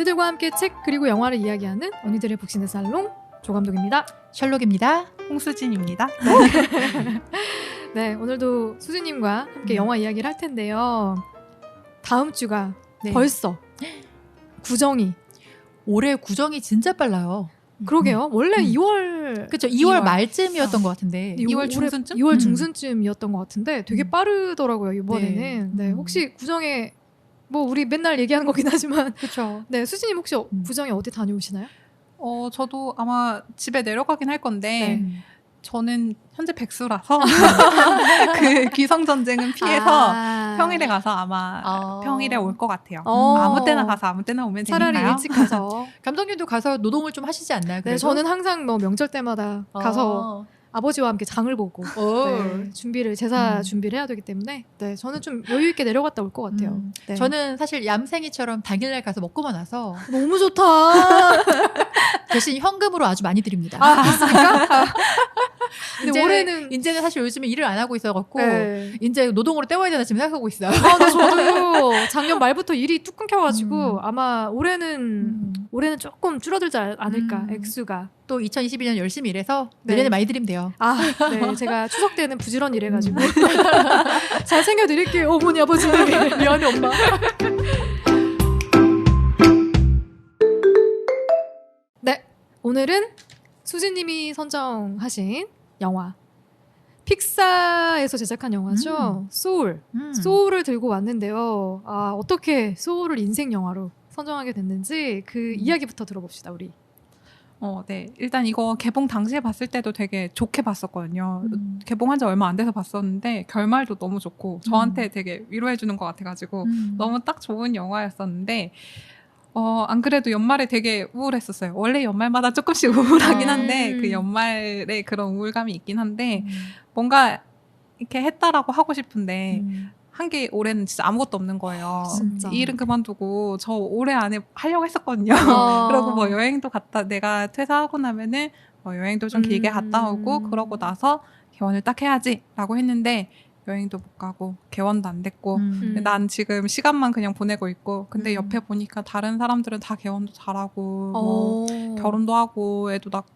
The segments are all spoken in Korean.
언니들과 함께 책 그리고 영화를 이야기하는 언니들의 북신의 살롱 조감독입니다. 셜록입니다. 홍수진입니다. 네, 오늘도 수진님과 함께 영화 이야기를 할 텐데요. 다음 주가 네. 벌써 구정이. 올해 구정이 진짜 빨라요. 그러게요. 원래 2월 그렇죠. 2월 말쯤이었던 것 같은데 2월 중순쯤? 2월 중순쯤이었던 것 같은데 되게 빠르더라고요 이번에는. 네. 네, 혹시 구정에 뭐 우리 맨날 얘기하는 거긴 하지만 그렇죠. 네, 수진님 혹시 구정에 어디 다녀오시나요? 저도 아마 집에 내려가긴 할 건데 네. 저는 현재 백수라서 그 귀성전쟁은 피해서 평일에 가서 아마 평일에 올 것 같아요. 아무 때나 가서 아무 때나 오면 차라리 되니까요. 일찍 가서. 감독님도 가서 노동을 좀 하시지 않나요? 네, 그래도? 저는 항상 뭐 명절 때마다 가서 아버지와 함께 장을 보고 네, 준비를 제사 준비를 해야 되기 때문에 네, 저는 좀 여유 있게 내려갔다 올 것 같아요. 네. 저는 사실 얌생이처럼 당일날 가서 먹고만 와서 너무 좋다. 대신 현금으로 아주 많이 드립니다. 그렇습니까? 근데 이제는 사실 요즘에 일을 안 하고 있어갖고 네. 이제 노동으로 때워야 되나 지금 생각하고 있어요. 네, 저도요. 작년 말부터 일이 뚝 끊겨가지고 아마 올해는 조금 줄어들지 않을까 액수가. 또 2022년 열심히 일해서 네. 내년에 많이 드리면 돼요. 네, 제가 추석 때는 부지런히 일해가지고 잘 챙겨드릴게요, 어머니 아버지. 미안해 엄마. 네, 오늘은 수진님이 선정하신 영화 픽사에서 제작한 영화죠. 소울. 소울을 들고 왔는데요. 어떻게 소울을 인생 영화로 선정하게 됐는지 그 이야기부터 들어봅시다, 우리. 네. 일단 이거 개봉 당시에 봤을 때도 되게 좋게 봤었거든요. 개봉한 지 얼마 안 돼서 봤었는데 결말도 너무 좋고 저한테 되게 위로해주는 것 같아가지고 너무 딱 좋은 영화였었는데 안 그래도 연말에 되게 우울했었어요. 원래 연말마다 조금씩 우울하긴 한데 그 연말에 그런 우울감이 있긴 한데 뭔가 이렇게 했다라고 하고 싶은데 한 게 올해는 진짜 아무것도 없는 거예요. 진짜. 이 일은 그만두고 저 올해 안에 하려고 했었거든요. 그리고 뭐 여행도 갔다 내가 퇴사하고 나면은 뭐 여행도 좀 길게 갔다 오고 그러고 나서 개원을 딱 해야지라고 했는데 여행도 못 가고 개원도 안 됐고 난 지금 시간만 그냥 보내고 있고 근데 옆에 보니까 다른 사람들은 다 개원도 잘하고 뭐 결혼도 하고 애도 낳고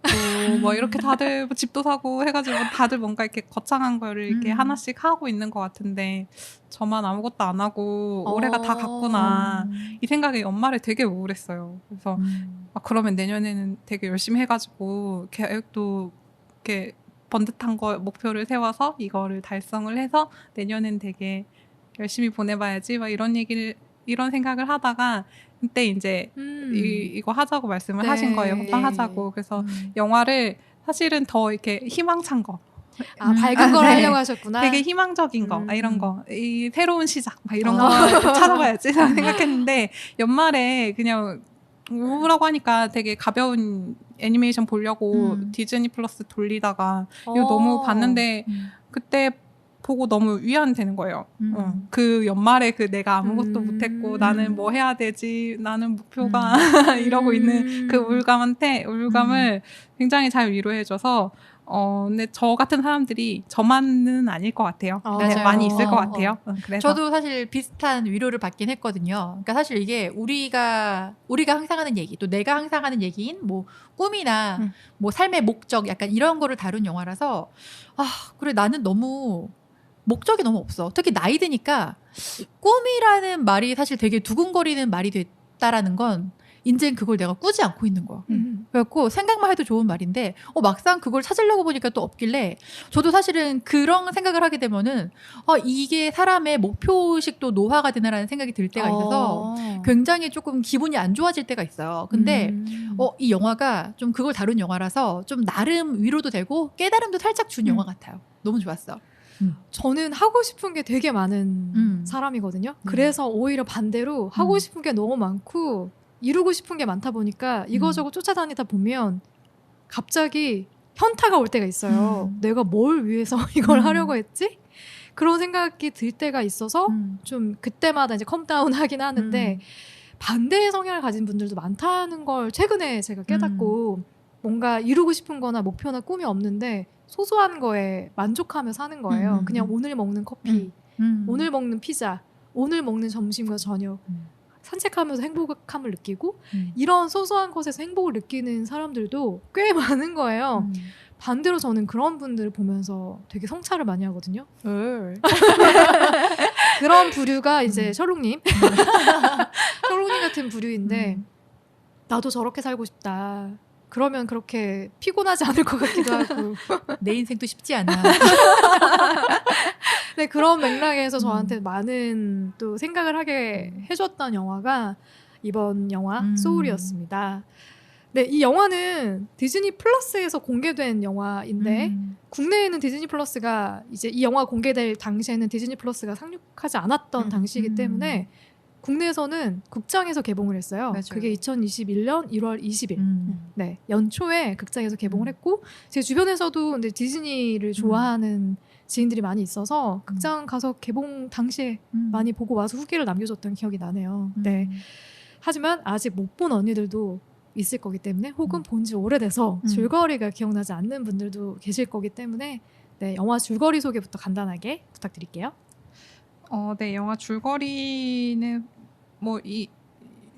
뭐 이렇게 다들 뭐 집도 사고 해가지고 다들 뭔가 이렇게 거창한 거를 이렇게 하나씩 하고 있는 것 같은데 저만 아무것도 안 하고 올해가 다 갔구나 이 생각에 연말에 되게 우울했어요. 그래서 그러면 내년에는 되게 열심히 해가지고 계획도 이렇게 번듯한 거 목표를 세워서 이거를 달성을 해서 내년엔 되게 열심히 보내봐야지 막 이런 생각을 하다가 그때 이제 이거 하자고 말씀을 하신 거예요. 합방하자고. 그래서 영화를 사실은 더 이렇게 희망찬 거 밝은 걸 하려고 하셨구나. 되게 희망적인 거 이런 거 이 새로운 시작 막 이런 거 찾아봐야지 생각했는데 연말에 그냥 우울하고 하니까 되게 가벼운 애니메이션 보려고 디즈니 플러스 돌리다가 이거 너무 봤는데 그때 보고 너무 위안되는 거예요. 그 연말에 그 내가 아무것도 못했고 나는 뭐 해야 되지 나는 목표가 이러고 있는 그 우울감을 굉장히 잘 위로해줘서 근데 저 같은 사람들이 저만은 아닐 것 같아요. 많이 있을 것 같아요. 그래서 저도 사실 비슷한 위로를 받긴 했거든요. 그러니까 사실 이게 우리가 항상 하는 얘기, 또 내가 항상 하는 얘기인 뭐 꿈이나 뭐 삶의 목적 약간 이런 거를 다룬 영화라서 그래 나는 너무 목적이 너무 없어. 특히 나이 드니까 꿈이라는 말이 사실 되게 두근거리는 말이 됐다라는 건 이젠 그걸 내가 꾸지 않고 있는 거야. 그래갖고 생각만 해도 좋은 말인데 막상 그걸 찾으려고 보니까 또 없길래 저도 사실은 그런 생각을 하게 되면은 이게 사람의 목표의식도 노화가 되나라는 생각이 들 때가 있어서 굉장히 조금 기분이 안 좋아질 때가 있어요. 근데 이 영화가 좀 그걸 다룬 영화라서 좀 나름 위로도 되고 깨달음도 살짝 준 영화 같아요. 너무 좋았어. 저는 하고 싶은 게 되게 많은 사람이거든요. 그래서 오히려 반대로 하고 싶은 게 너무 많고 이루고 싶은 게 많다 보니까 이거저거 쫓아다니다 보면 갑자기 현타가 올 때가 있어요. 내가 뭘 위해서 이걸 하려고 했지? 그런 생각이 들 때가 있어서 좀 그때마다 이제 컴다운 하긴 하는데 반대의 성향을 가진 분들도 많다는 걸 최근에 제가 깨닫고 뭔가 이루고 싶은 거나 목표나 꿈이 없는데 소소한 거에 만족하며 사는 거예요. 그냥 오늘 먹는 커피, 오늘 먹는 피자, 오늘 먹는 점심과 저녁 산책하면서 행복함을 느끼고 이런 소소한 것에서 행복을 느끼는 사람들도 꽤 많은 거예요. 반대로 저는 그런 분들을 보면서 되게 성찰을 많이 하거든요. 그런 부류가 이제 셜록님 셜록님 같은 부류인데 나도 저렇게 살고 싶다. 그러면 그렇게 피곤하지 않을 것 같기도 하고 내 인생도 쉽지 않아. 네, 그런 맥락에서 저한테 많은 또 생각을 하게 해줬던 영화가 이번 영화 소울이었습니다. 네, 이 영화는 디즈니 플러스에서 공개된 영화인데 국내에는 디즈니 플러스가 이제 이 영화 공개될 당시에는 디즈니 플러스가 상륙하지 않았던 당시이기 때문에 국내에서는 극장에서 개봉을 했어요. 맞아요. 그게 2021년 1월 20일. 네, 연초에 극장에서 개봉을 했고 제 주변에서도 근데 디즈니를 좋아하는 지인들이 많이 있어서 극장 가서 개봉 당시에 많이 보고 와서 후기를 남겨줬던 기억이 나네요. 네. 하지만 아직 못 본 언니들도 있을 거기 때문에 혹은 본 지 오래돼서 줄거리가 기억나지 않는 분들도 계실 거기 때문에 네, 영화 줄거리 소개부터 간단하게 부탁드릴게요. 네, 영화 줄거리는 뭐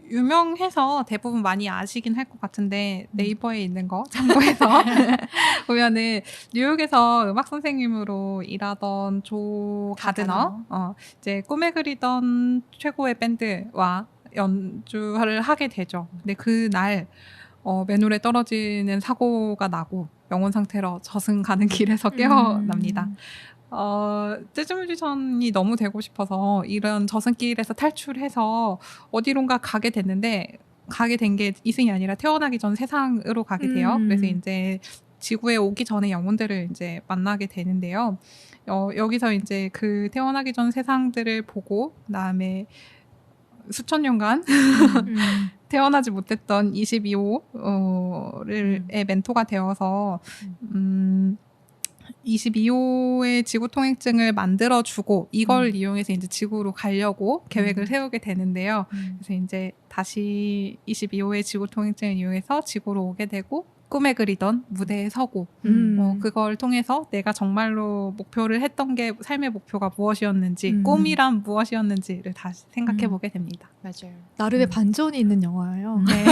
유명해서 대부분 많이 아시긴 할 것 같은데 네이버에 있는 거 참고해서 보면은 뉴욕에서 음악 선생님으로 일하던 조 가드너 이제 꿈에 그리던 최고의 밴드와 연주를 하게 되죠. 근데 그날 맨홀에 떨어지는 사고가 나고 영혼 상태로 저승 가는 길에서 깨어납니다. 재즈 뮤지션이 너무 되고 싶어서 이런 저승길에서 탈출해서 어디론가 가게 됐는데 가게 된 게 이승이 아니라 태어나기 전 세상으로 가게 돼요. 그래서 이제 지구에 오기 전에 영혼들을 이제 만나게 되는데요. 여기서 이제 그 태어나기 전 세상들을 보고 그다음에 수천 년간 태어나지 못했던 22호의 멘토가 되어서 22호의 지구 통행증을 만들어주고 이걸 이용해서 이제 지구로 가려고 계획을 세우게 되는데요. 그래서 이제 다시 22호의 지구 통행증을 이용해서 지구로 오게 되고 꿈에 그리던 무대에 서고 그걸 통해서 내가 정말로 목표를 했던 게 삶의 목표가 무엇이었는지 꿈이란 무엇이었는지를 다시 생각해보게 됩니다. 맞아요. 나름의 반전이 있는 영화예요. 네.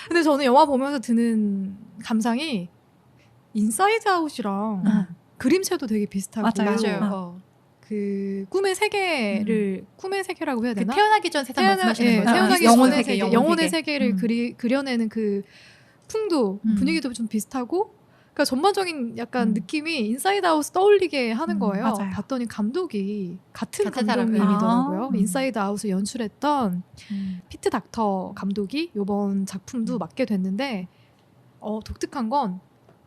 근데 저는 영화 보면서 드는 감상이 인사이드 아웃이랑 그림체도 되게 비슷하고 맞아요. 그 꿈의 세계를 꿈의 세계라고 해야 되나? 그 태어나기 전 세상 말씀하시는 거죠? 태어나기 영혼의 전의 세계, 영혼의 세계를 그려내는 그 풍도 분위기도 좀 비슷하고 그러니까 전반적인 약간 느낌이 인사이드 아웃 떠올리게 하는 거예요. 맞아요. 봤더니 감독이 같은 사람이더라고요. 감독님이더라고요. 인사이드 아웃을 연출했던 피트 닥터 감독이 이번 작품도 맡게 됐는데 독특한 건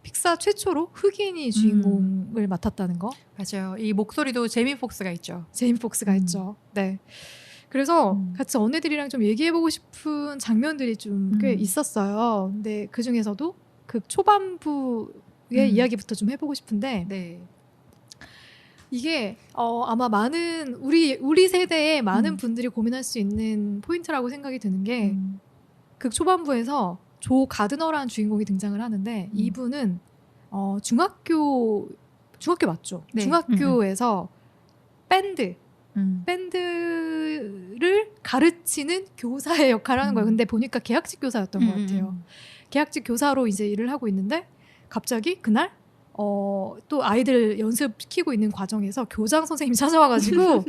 픽사 최초로 흑인이 주인공을 맡았다는 거. 맞아요. 이 목소리도 제이미 폭스가 있죠. 제이미 폭스가 있죠. 네. 그래서 같이 언니들이랑 좀 얘기해보고 싶은 장면들이 좀 꽤 있었어요. 근데 그 중에서도 그 초반부의 이야기부터 좀 해보고 싶은데 네. 이게 아마 많은 우리 세대의 많은 분들이 고민할 수 있는 포인트라고 생각이 드는 게 그 초반부에서 조 가드너라는 주인공이 등장을 하는데 이분은 중학교 맞죠? 네. 중학교에서 밴드를 가르치는 교사의 역할을 하는 거예요. 근데 보니까 계약직 교사였던 것 같아요. 계약직 교사로 이제 일을 하고 있는데 갑자기 그날 또 아이들 연습시키고 있는 과정에서 교장 선생님이 찾아와가지고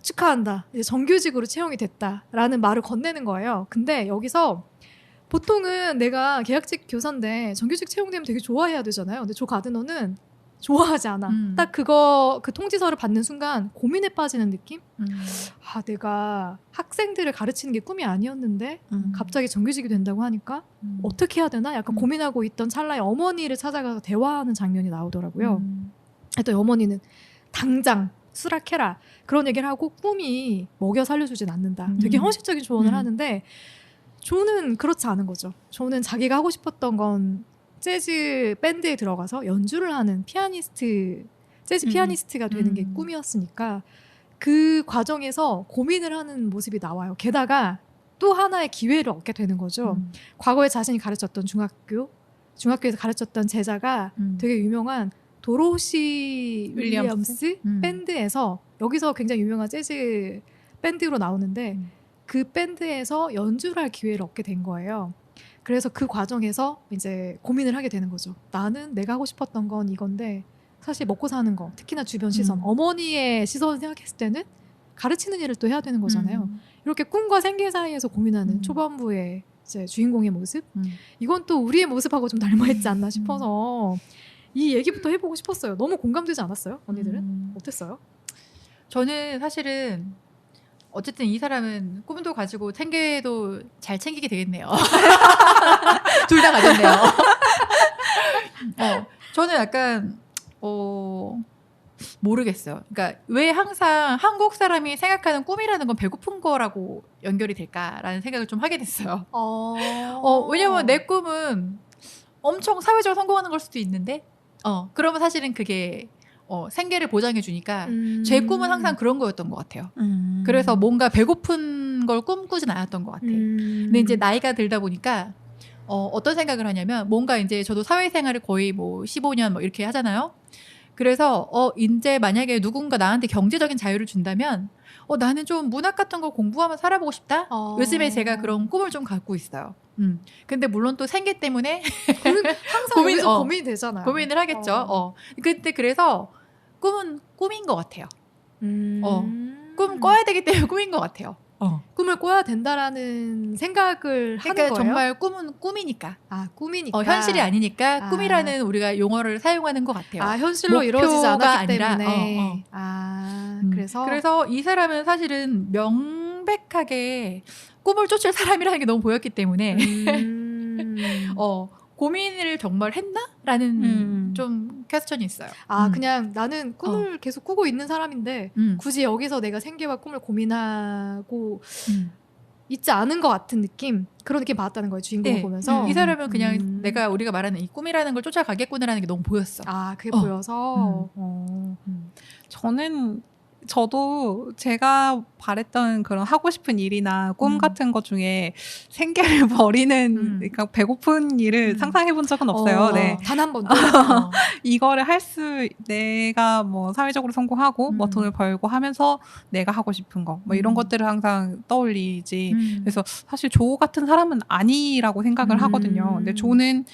축하한다. 이제 정규직으로 채용이 됐다라는 말을 건네는 거예요. 근데 여기서 보통은 내가 계약직 교사인데 정규직 채용되면 되게 좋아해야 되잖아요. 근데 조 가드너는 좋아하지 않아. 딱 그 통지서를 받는 순간 고민에 빠지는 느낌? 내가 학생들을 가르치는 게 꿈이 아니었는데 갑자기 정규직이 된다고 하니까 어떻게 해야 되나? 약간 고민하고 있던 찰나에 어머니를 찾아가서 대화하는 장면이 나오더라고요. 또 어머니는 당장 수락해라. 그런 얘기를 하고 꿈이 먹여 살려주진 않는다. 되게 현실적인 조언을 하는데 조는 그렇지 않은 거죠. 조는 자기가 하고 싶었던 건 재즈 밴드에 들어가서 연주를 하는 재즈 피아니스트가 되는 게 꿈이었으니까 그 과정에서 고민을 하는 모습이 나와요. 게다가 또 하나의 기회를 얻게 되는 거죠. 과거에 자신이 가르쳤던 중학교에서 가르쳤던 제자가 되게 유명한 도로시 윌리엄스 밴드에서 여기서 굉장히 유명한 재즈 밴드로 나오는데 그 밴드에서 연주를 할 기회를 얻게 된 거예요. 그래서 그 과정에서 이제 고민을 하게 되는 거죠. 나는 내가 하고 싶었던 건 이건데 사실 먹고 사는 거, 특히나 주변 시선, 어머니의 시선을 생각했을 때는 가르치는 일을 또 해야 되는 거잖아요. 이렇게 꿈과 생계 사이에서 고민하는 초반부의 이제 주인공의 모습, 이건 또 우리의 모습하고 좀 닮아있지 않나 싶어서 이 얘기부터 해보고 싶었어요. 너무 공감되지 않았어요? 언니들은? 어땠어요? 저는 사실은 어쨌든 이 사람은 꿈도 가지고 생계도 잘 챙기게 되겠네요. 둘 다 가졌네요. 저는 약간 모르겠어요. 그러니까 왜 항상 한국 사람이 생각하는 꿈이라는 건 배고픈 거라고 연결이 될까라는 생각을 좀 하게 됐어요. 왜냐면 내 꿈은 엄청 사회적으로 성공하는 걸 수도 있는데 그러면 사실은 그게 생계를 보장해 주니까 제 꿈은 항상 그런 거였던 것 같아요. 그래서 뭔가 배고픈 걸 꿈꾸진 않았던 것 같아요. 근데 이제 나이가 들다 보니까 어떤 생각을 하냐면 뭔가 이제 저도 사회생활을 거의 뭐 15년 뭐 이렇게 하잖아요. 그래서 이제 만약에 누군가 나한테 경제적인 자유를 준다면 나는 좀 문학 같은 거 공부하면 살아보고 싶다. 요즘에 제가 그런 꿈을 좀 갖고 있어요. 근데 물론 또 생계 때문에 항상 고민이 되잖아요. 고민을 하겠죠. 근데 그래서 꿈은 꿈인 것 같아요. 꿈 꿔야 되기 때문에 꿈인 것 같아요. 꿈을 꿔야 된다라는 생각을 하는 거예요? 정말 꿈은 꿈이니까. 꿈이니까. 현실이 아니니까 꿈이라는 우리가 용어를 사용하는 것 같아요. 현실로 이루어지지 않았기 아니라, 때문에. 그래서 이 사람은 사실은 명백하게 꿈을 쫓을 사람이라는 게 너무 보였기 때문에 고민을 정말 했나? 라는 좀 퀘스천이 있어요. 그냥 나는 꿈을 계속 꾸고 있는 사람인데 굳이 여기서 내가 생계와 꿈을 고민하고 있지 않은 것 같은 느낌? 그런 느낌 받았다는 거예요. 주인공을 보면서. 이 사람은 그냥 우리가 말하는 이 꿈이라는 걸 쫓아가겠구나라는 게 너무 보였어. 그게 보여서? 저도 제가 바랬던 그런 하고 싶은 일이나 꿈 같은 것 중에 생계를 버리는 그러니까 배고픈 일을 상상해 본 적은 없어요. 네. 단 한 번도. 이거를 내가 뭐 사회적으로 성공하고 뭐 돈을 벌고 하면서 내가 하고 싶은 거 뭐 이런 것들을 항상 떠올리지. 그래서 사실 조 같은 사람은 아니라고 생각을 하거든요. 근데 조는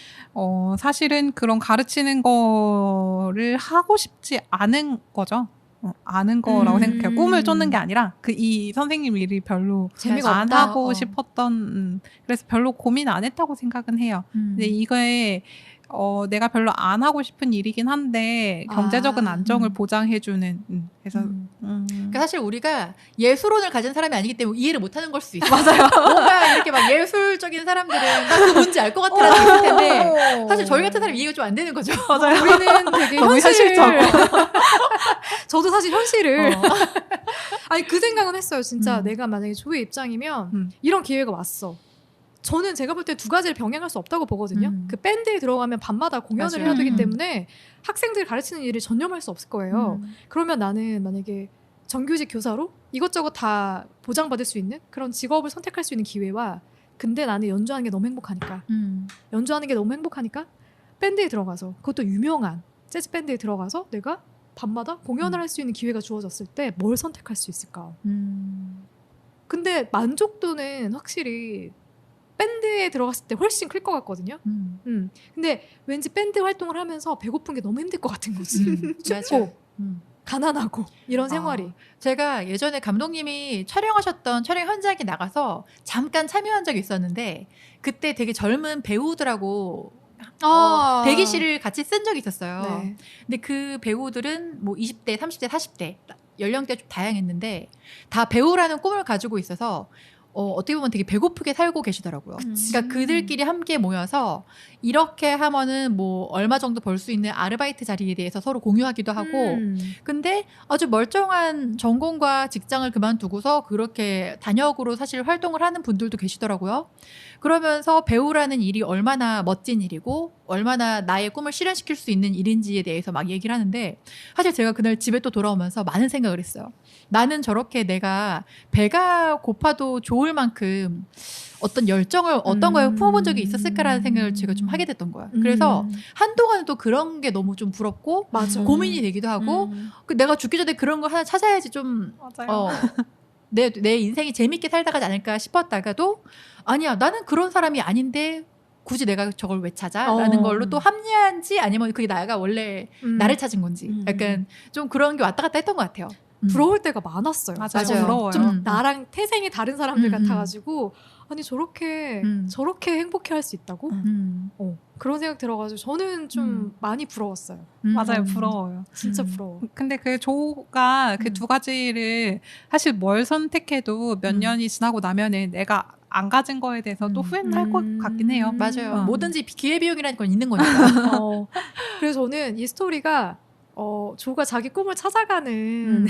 사실은 그런 가르치는 거를 하고 싶지 않은 거죠. 아는 거라고 생각해요. 꿈을 쫓는 게 아니라 이 선생님 일이 별로 재미가 안 없다? 하고 싶었던 그래서 별로 고민 안 했다고 생각은 해요. 근데 이거에 내가 별로 안 하고 싶은 일이긴 한데 경제적인 안정을 보장해주는 그래서 그러니까 사실 우리가 예술혼을 가진 사람이 아니기 때문에 이해를 못하는 걸 수 있어요. 맞아요. 뭔가 이렇게 막 예술적인 사람들은 나 뭔지 알 것 같아라는 게 있을 텐데 사실 저희 같은 사람이 이해가 좀 안 되는 거죠. 맞아요. 우리는 되게 저도 사실 현실을 그 생각은 했어요. 진짜 내가 만약에 조의 입장이면 이런 기회가 왔어. 저는 제가 볼 때 두 가지를 병행할 수 없다고 보거든요. 그 밴드에 들어가면 밤마다 공연을 맞아요. 해야 되기 때문에 학생들 가르치는 일을 전념할 수 없을 거예요. 그러면 나는 만약에 정규직 교사로 이것저것 다 보장받을 수 있는 그런 직업을 선택할 수 있는 기회와 근데 나는 연주하는 게 너무 행복하니까 밴드에 들어가서 그것도 유명한 재즈 밴드에 들어가서 내가 밤마다 공연을 할 수 있는 기회가 주어졌을 때 뭘 선택할 수 있을까? 근데 만족도는 확실히 밴드에 들어갔을 때 훨씬 클 것 같거든요. 근데 왠지 밴드 활동을 하면서 배고픈 게 너무 힘들 것 같은 거지. 춥고 가난하고 이런 생활이. 제가 예전에 감독님이 촬영하셨던 촬영 현장에 나가서 잠깐 참여한 적이 있었는데 그때 되게 젊은 배우들하고 대기실을 같이 쓴 적이 있었어요. 네. 근데 그 배우들은 뭐 20대, 30대, 40대 연령대가 좀 다양했는데 다 배우라는 꿈을 가지고 있어서 어떻게 보면 되게 배고프게 살고 계시더라고요. 그러니까 그들끼리 함께 모여서 이렇게 하면은 뭐 얼마 정도 벌 수 있는 아르바이트 자리에 대해서 서로 공유하기도 하고 근데 아주 멀쩡한 전공과 직장을 그만두고서 그렇게 단역으로 사실 활동을 하는 분들도 계시더라고요. 그러면서 배우라는 일이 얼마나 멋진 일이고 얼마나 나의 꿈을 실현시킬 수 있는 일인지에 대해서 막 얘기를 하는데 사실 제가 그날 집에 또 돌아오면서 많은 생각을 했어요. 나는 저렇게 내가 배가 고파도 좋을 만큼 어떤 열정을 어떤 거에 품어본 적이 있었을까라는 생각을 제가 좀 하게 됐던 거야. 그래서 한동안은 또 그런 게 너무 좀 부럽고 맞아. 고민이 되기도 하고 내가 죽기 전에 그런 거 하나 찾아야지 좀 맞아요. 내 인생이 재밌게 살다 가지 않을까 싶었다가도 아니야 나는 그런 사람이 아닌데 굳이 내가 저걸 왜 찾아? 라는 걸로 또 합리화한지 아니면 그게 나가 원래 나를 찾은 건지 약간 좀 그런 게 왔다 갔다 했던 것 같아요. 부러울 때가 많았어요. 맞아요. 부러워요. 좀 나랑 태생이 다른 사람들 같아가지고 아니 저렇게 행복해할 수 있다고? 그런 생각 들어가지고 저는 좀 많이 부러웠어요. 맞아요, 부러워요. 진짜 부러워. 근데 그 조가 그 두 가지를 사실 뭘 선택해도 몇 년이 지나고 나면은 내가 안 가진 거에 대해서 또 후회는 할 것 같긴 해요. 맞아요. 뭐든지 기회비용이라는 건 있는 거니까. 그래서 저는 이 스토리가 조가 자기 꿈을 찾아가는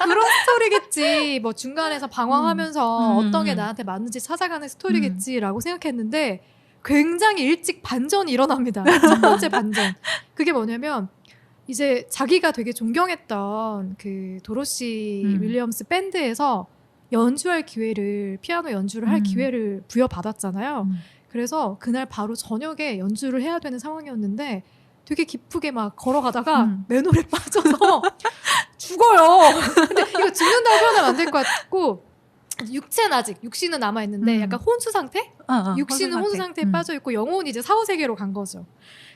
그런 스토리겠지. 뭐 중간에서 방황하면서 어떤 게 나한테 맞는지 찾아가는 스토리겠지라고 생각했는데 굉장히 일찍 반전이 일어납니다. 첫 번째 반전. 그게 뭐냐면 이제 자기가 되게 존경했던 그 도로시 윌리엄스 밴드에서 연주할 기회를 피아노 연주를 할 기회를 부여받았잖아요. 그래서 그날 바로 저녁에 연주를 해야 되는 상황이었는데 되게 기쁘게 막 걸어가다가 맨홀에 빠져서 죽어요. 근데 이거 죽는다고 표현하면 안 될 것 같고 육체는 아직 육신은 남아있는데 약간 혼수 상태? 육신은 혼수 상태에 빠져있고 영혼이 이제 사후세계로 간 거죠.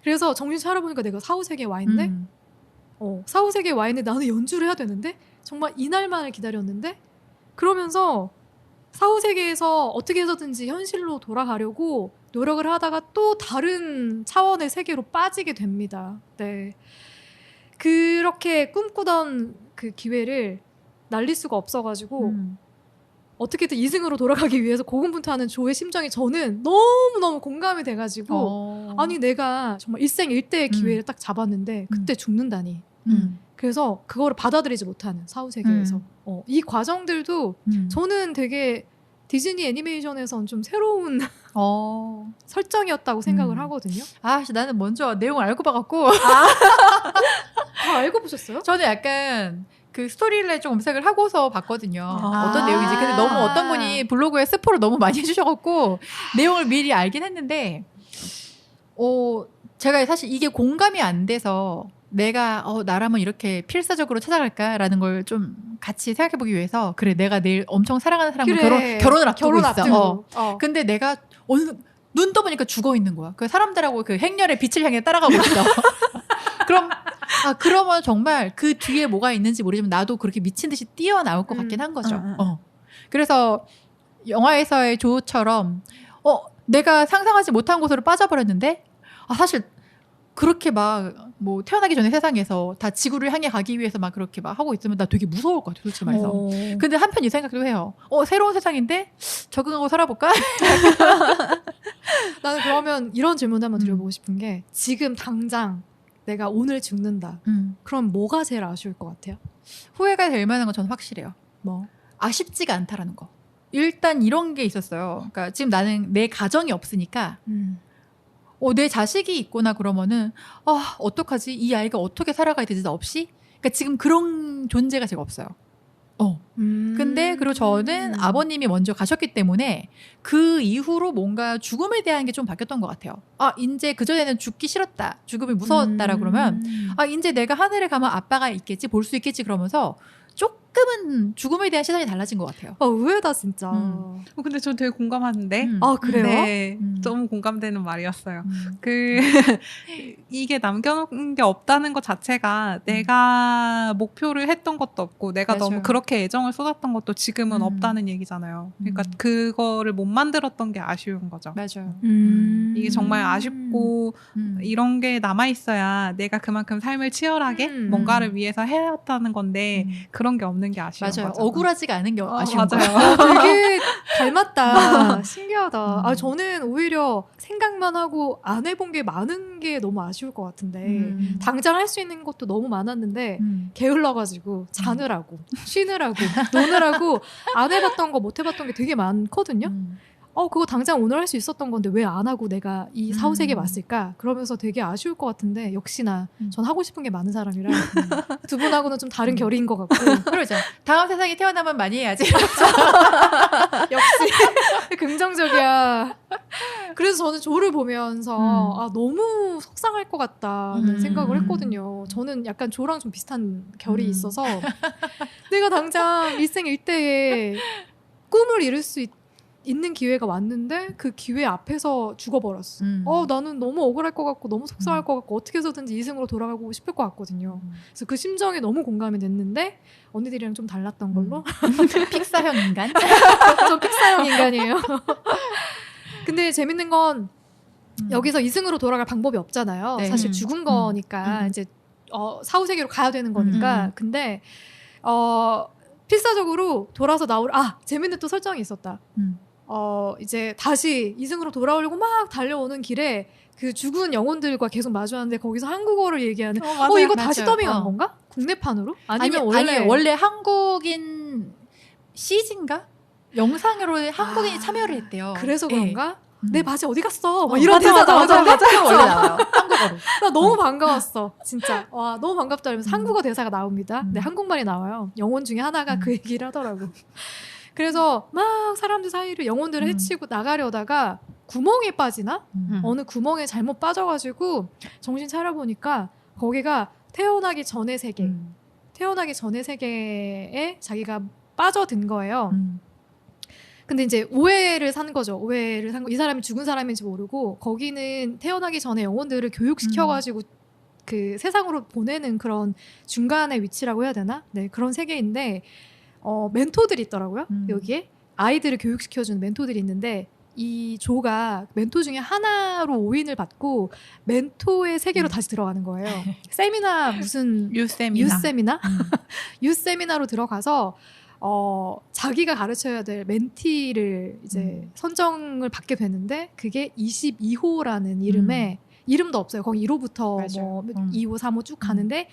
그래서 정신 차려보니까 내가 사후세계에 와 있는데 사후세계에 와 있는데 나는 연주를 해야 되는데 정말 이날만을 기다렸는데 그러면서 사후세계에서 어떻게 해서든지 현실로 돌아가려고 노력을 하다가 또 다른 차원의 세계로 빠지게 됩니다. 네. 그렇게 꿈꾸던 그 기회를 날릴 수가 없어가지고 어떻게든 이승으로 돌아가기 위해서 고군분투하는 조의 심정이 저는 너무너무 공감이 돼가지고 아니 내가 정말 일생일대의 기회를 딱 잡았는데 그때 죽는다니. 그래서 그거를 받아들이지 못하는 사후세계에서 이 과정들도 저는 되게 디즈니 애니메이션에선 좀 새로운 설정이었다고 생각을 하거든요. 아, 나는 먼저 내용을 알고 봐갖고 다 알고 보셨어요? 저는 약간 그 스토리를 좀 검색을 하고서 봤거든요. 어떤 내용인지. 근데 너무 어떤 분이 블로그에 스포를 너무 많이 해주셔갖고 내용을 미리 알긴 했는데 제가 사실 이게 공감이 안 돼서 내가 나라면 이렇게 필사적으로 찾아갈까라는 걸 좀 같이 생각해보기 위해서 그래 내가 내일 엄청 사랑하는 사람과 결혼을 앞두고 있어. 근데 내가 눈 떠보니까 죽어 있는 거야. 그 사람들하고 그 행렬의 빛을 향해 따라가고 있어. 그러면 정말 그 뒤에 뭐가 있는지 모르지만 나도 그렇게 미친 듯이 뛰어나올 것 같긴 한 거죠. 그래서 영화에서의 조처럼 내가 상상하지 못한 곳으로 빠져버렸는데 사실 그렇게 막 뭐 태어나기 전에 세상에서 다 지구를 향해 가기 위해서 막 그렇게 막 하고 있으면 나 되게 무서울 것 같아요, 솔직히 말해서. 근데 한편 이 생각도 해요. 새로운 세상인데 적응하고 살아볼까? 나는 그러면 이런 질문을 한번 드려보고 싶은 게 지금 당장 내가 오늘 죽는다. 그럼 뭐가 제일 아쉬울 것 같아요? 후회가 될 만한 건 저는 확실해요. 뭐? 아쉽지가 않다라는 거. 일단 이런 게 있었어요. 그러니까 지금 나는 내 가정이 없으니까 내 자식이 있거나 그러면은 어떡하지? 이 아이가 어떻게 살아가야 되지? 나 없이? 그러니까 지금 그런 존재가 제가 없어요. 근데 그리고 저는 아버님이 먼저 가셨기 때문에 그 이후로 뭔가 죽음에 대한 게 좀 바뀌었던 것 같아요. 이제 그전에는 죽기 싫었다. 죽음이 무서웠다라 그러면 이제 내가 하늘에 가면 아빠가 있겠지, 볼 수 있겠지 그러면서 조금은 죽음에 대한 시선이 달라진 것 같아요. 의외다 진짜. 근데 저 되게 공감하는데. 그래요? 네, 너무 공감되는 말이었어요. 이게 남겨놓은 게 없다는 것 자체가 내가 목표를 했던 것도 없고 내가 맞아요. 너무 그렇게 애정을 쏟았던 것도 지금은 없다는 얘기잖아요. 그러니까 그거를 못 만들었던 게 아쉬운 거죠. 맞아요. 이게 정말 아쉽고 이런 게 남아있어야 내가 그만큼 삶을 치열하게 뭔가를 위해서 해왔다는 건데 그런 게 없는 게 아쉬운 맞아요. 거죠. 억울하지가 않은 게 아쉬운 맞아요. 거예요. 되게 닮았다. 신기하다. 저는 오히려 생각만 하고 안 해본 게 많은 게 너무 아쉬울 것 같은데 당장 할 수 있는 것도 너무 많았는데 게을러가지고 자느라고 쉬느라고 노느라고 안 해봤던 거 못 해봤던 게 되게 많거든요. 그거 당장 오늘 할 수 있었던 건데 왜 안 하고 내가 이 사후세계에 왔을까? 그러면서 되게 아쉬울 것 같은데 역시나 전 하고 싶은 게 많은 사람이라 두 분하고는 좀 다른 결의인 것 같고 그러죠. 다음 세상에 태어나면 많이 해야지. 역시 긍정적이야. 그래서 저는 조를 보면서 너무 속상할 것 같다는 생각을 했거든요. 저는 약간 조랑 좀 비슷한 결이 있어서 내가 당장 일생 일대에 꿈을 이룰 수 있는 기회가 왔는데 그 기회 앞에서 죽어버렸어. 나는 너무 억울할 것 같고 너무 속상할 것 같고 어떻게 해서든지 이승으로 돌아가고 싶을 것 같거든요. 그래서 그 심정이 너무 공감이 됐는데 언니들이랑 좀 달랐던 걸로. 픽사형 인간? 좀 픽사형 인간이에요. 근데 재밌는 건 여기서 이승으로 돌아갈 방법이 없잖아요. 네. 사실 죽은 거니까 이제 사후세계로 가야 되는 거니까. 근데 필사적으로 돌아서 재밌는 또 설정이 있었다. 이제 다시 이승으로 돌아오려고 막 달려오는 길에 그 죽은 영혼들과 계속 마주하는데 거기서 한국어를 얘기하는 맞아요. 이거 다시 맞아요. 더빙한 건가? 국내판으로? 아니면 아니, 원래 한국인 CG인가? 영상으로 한국인이 참여를 했대요. 그래서 예. 그런가? 내 바지 어디 갔어? 막 이런 맞아, 대사 맞아, 나오잖아. 원래 나와요. 한국어로. 나 너무 반가웠어. 진짜. 와, 너무 반갑다 이러면서 한국어 대사가 나옵니다. 근데 한국말이 나와요. 영혼 중에 하나가 그 얘기를 하더라고. 그래서 막 사람들 사이를 영혼들을 해치고 나가려다가 구멍에 빠지나? 어느 구멍에 잘못 빠져가지고 정신 차려보니까 거기가 태어나기 전의 세계. 태어나기 전의 세계에 자기가 빠져든 거예요. 근데 이제 오해를 산 거죠. 이 사람이 죽은 사람인지 모르고 거기는 태어나기 전에 영혼들을 교육시켜가지고 그 세상으로 보내는 그런 중간의 위치라고 해야 되나? 네, 그런 세계인데 멘토들이 있더라고요. 여기에 아이들을 교육시켜주는 멘토들이 있는데 이 조가 멘토 중에 하나로 오인을 받고 멘토의 세계로 다시 들어가는 거예요. 세미나 무슨 유세미나? 유세미나로 들어가서 자기가 가르쳐야 될 멘티를 이제 선정을 받게 되는데 그게 22호라는 이름에 이름도 없어요. 거기 1호부터 뭐 2호, 3호 쭉 가는데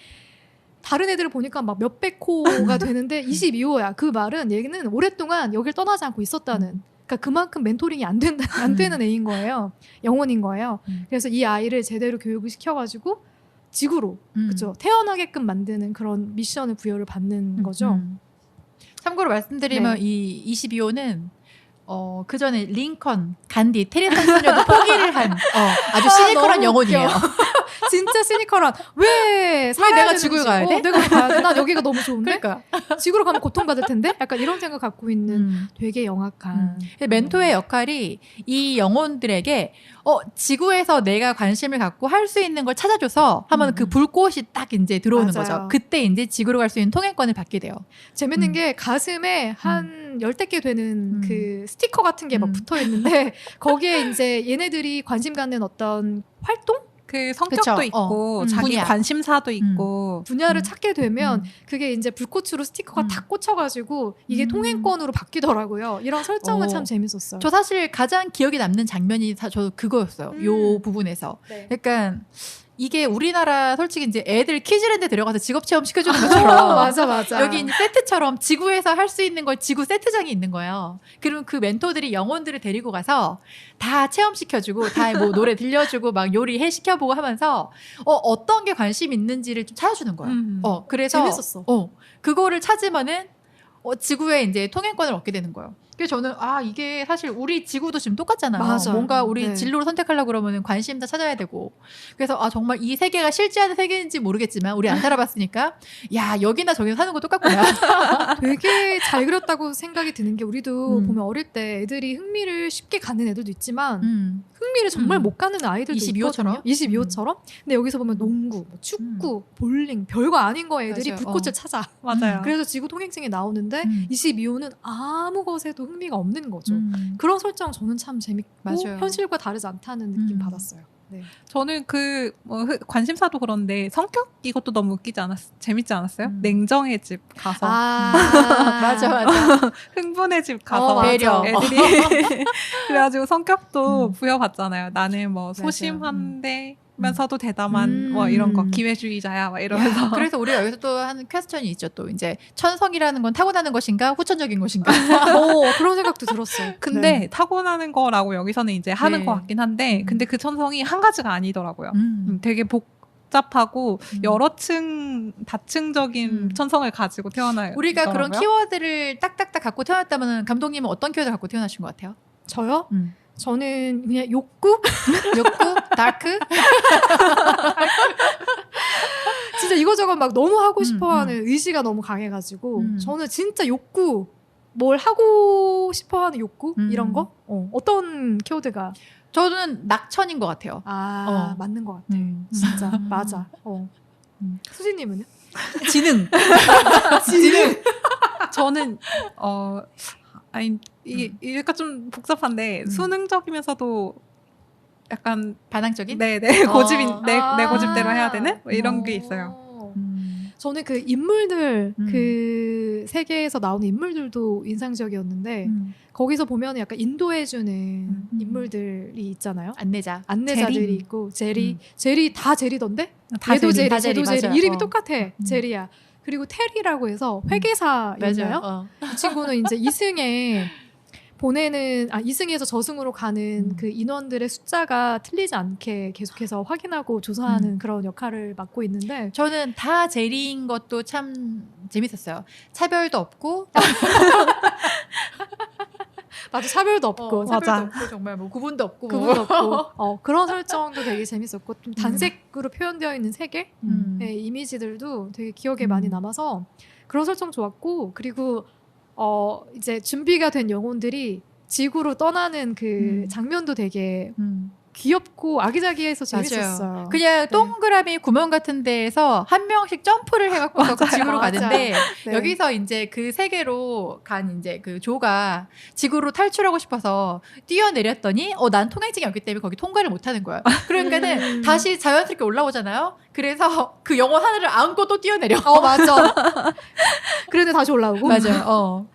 다른 애들을 보니까 막 몇백 호가 되는데 22호야. 그 말은 얘는 오랫동안 여길 떠나지 않고 있었다는. 그러니까 그만큼 멘토링이 안 되는 애인 거예요. 영혼인 거예요. 그래서 이 아이를 제대로 교육을 시켜가지고 지구로 그죠 태어나게끔 만드는 그런 미션을 부여를 받는 거죠. 참고로 말씀드리면 이 22호는 그 전에 린컨, 간디, 테레사 소녀도 포기를 한 아주 시니컬한 영혼이에요. 진짜 시니컬한 왜 내가 지구에 가야 돼? 내가 가야 돼? 난 여기가 너무 좋은데? 그러니까 지구로 가면 고통받을 텐데? 약간 이런 생각 갖고 있는 되게 영악한 멘토의 역할이 이 영혼들에게 지구에서 내가 관심을 갖고 할 수 있는 걸 찾아줘서 하면 그 불꽃이 딱 이제 들어오는 맞아요. 거죠. 그때 이제 지구로 갈 수 있는 통행권을 받게 돼요. 재밌는 게 가슴에 한 10개 되는 그 스티커 같은 게 막 붙어 있는데 거기에 이제 얘네들이 관심 갖는 어떤 활동? 그 성격도 그쵸? 있고 자기 분야. 관심사도 있고 분야를 찾게 되면 그게 이제 불꽃으로 스티커가 탁 꽂혀가지고 이게 통행권으로 바뀌더라고요. 이런 설정은 참 재밌었어요. 저 사실 가장 기억에 남는 장면이 저 그거였어요. 요 부분에서. 네. 그러니까 이게 우리나라 솔직히 이제 애들 키즈랜드 데려가서 직업 체험 시켜주는 것처럼 맞아. 여기 이제 세트처럼 지구에서 할 수 있는 걸 지구 세트장이 있는 거예요. 그러면 그 멘토들이 영혼들을 데리고 가서 다 체험시켜주고 다 뭐 노래 들려주고 막 요리해 시켜보고 하면서 어떤 게 관심 있는지를 좀 찾아주는 거예요. 그래서 재밌었어. 그거를 찾으면은 지구에 이제 통행권을 얻게 되는 거예요. 그래서 저는 이게 사실 우리 지구도 지금 똑같잖아요. 맞아요. 뭔가 우리 네. 진로를 선택하려고 그러면 관심사 찾아야 되고. 그래서 정말 이 세계가 실제하는 세계인지 모르겠지만 우리 안 살아봤으니까 야 여기나 저기나 사는 거 똑같구나. 되게 잘 그렸다고 생각이 드는 게 우리도 보면 어릴 때 애들이 흥미를 쉽게 갖는 애들도 있지만 흥미를 정말 못 갖는 아이들도 22호처럼? 있거든요. 22호처럼. 근데 여기서 보면 농구, 뭐 축구, 볼링 별거 아닌 거 애들이 맞아요. 불꽃을 찾아. 맞아요. 그래서 지구 통행증이 나오는데 22호는 아무 것에도 흥미가 없는 거죠. 그런 설정 저는 참 재밌고 맞아요. 현실과 다르지 않다는 느낌 받았어요. 네. 저는 관심사도 그런데 성격 이것도 너무 재밌지 않았어요? 냉정의 집 가서 맞아. 흥분의 집 가서 배려. 애들이 그래가지고 성격도 부여받잖아요. 나는 뭐 소심한데 면서도 대담한 뭐 이런 거 기회주의자야 막 이러면서 그래서 우리가 여기서 또 하는 퀘스천이 있죠. 또 이제 천성이라는 건 타고나는 것인가 후천적인 것인가. 그런 생각도 들었어요. 근데 네. 타고나는 거라고 여기서는 이제 하는 것 같긴 한데 근데 그 천성이 한 가지가 아니더라고요. 되게 복잡하고 여러 다층적인 천성을 가지고 태어나요. 우리가 그런 키워드를 딱딱딱 갖고 태어났다면 감독님은 어떤 키워드 갖고 태어나신 것 같아요? 저요? 저는 그냥 욕구? 욕구? 다크? 진짜 이거저거 막 너무 하고 싶어하는 의지가 너무 강해가지고 저는 진짜 욕구, 뭘 하고 싶어하는 욕구? 이런 거? 어떤 키워드가? 저는 낙천인 것 같아요. 맞는 것 같아. 진짜 맞아. 수진님은요? 지능. 지능. 저는 아니 이게 약간 좀 복잡한데 수능적이면서도 약간 반항적인? 네네 고집인 내 고집대로 해야 되는 뭐 이런 게 있어요. 저는 그 인물들 그 세계에서 나오는 인물들도 인상적이었는데 거기서 보면 약간 인도해주는 인물들이 있잖아요. 안내자들이 제리. 있고 제리 다 제리던데? 다 얘도 제리. 제리, 쟤도 제리. 맞아요. 이름이 똑같아. 제리야. 그리고 테리라고 해서 회계사였나요? 맞아요. 이 친구는 이제 이승에서 저승으로 가는 그 인원들의 숫자가 틀리지 않게 계속해서 확인하고 조사하는 그런 역할을 맡고 있는데 저는 다 제리인 것도 참 재밌었어요. 차별도 없고 맞아 차별도 없고 맞아. 없고 정말 뭐 구분도 없고 구분 없고 그런 설정도 되게 재밌었고 좀 단색으로 표현되어 있는 세계의 이미지들도 되게 기억에 많이 남아서 그런 설정 좋았고 그리고 이제 준비가 된 영혼들이 지구로 떠나는 그 장면도 되게 귀엽고 아기자기해서 재밌었어요. 맞아요. 그냥 동그라미 구멍 같은 데에서 한 명씩 점프를 해갖고 그 지구로 가는데 네. 여기서 이제 그 세계로 간 이제 그 조가 지구로 탈출하고 싶어서 뛰어내렸더니 난 통행증이 없기 때문에 거기 통과를 못하는 거야. 그러니까는 다시 자연스럽게 올라오잖아요. 그래서 그 영혼 하나를 안고 또 뛰어내려. 맞아. 그런데 다시 올라오고. 맞아요.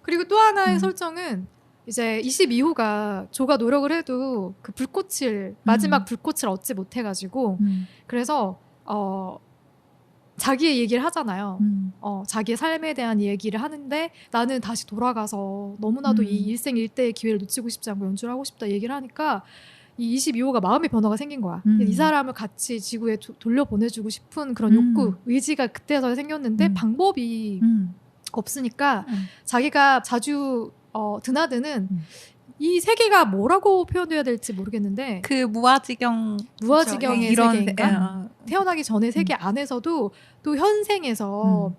그리고 또 하나의 설정은 이제 22호가 조가 노력을 해도 그 마지막 불꽃을 얻지 못해가지고 그래서 자기의 얘기를 하잖아요. 자기의 삶에 대한 얘기를 하는데 나는 다시 돌아가서 너무나도 이 일생일대의 기회를 놓치고 싶지 않고 연주를 하고 싶다 얘기를 하니까 이 22호가 마음의 변화가 생긴 거야. 이 사람을 같이 지구에 돌려보내주고 싶은 그런 욕구, 의지가 그때서야 생겼는데 방법이 없으니까 자기가 자주 드나드는 이 세계가 뭐라고 표현해야 될지 모르겠는데 그 무아지경의 이런 세계인가? 태어나기 전의 세계 안에서도 또 현생에서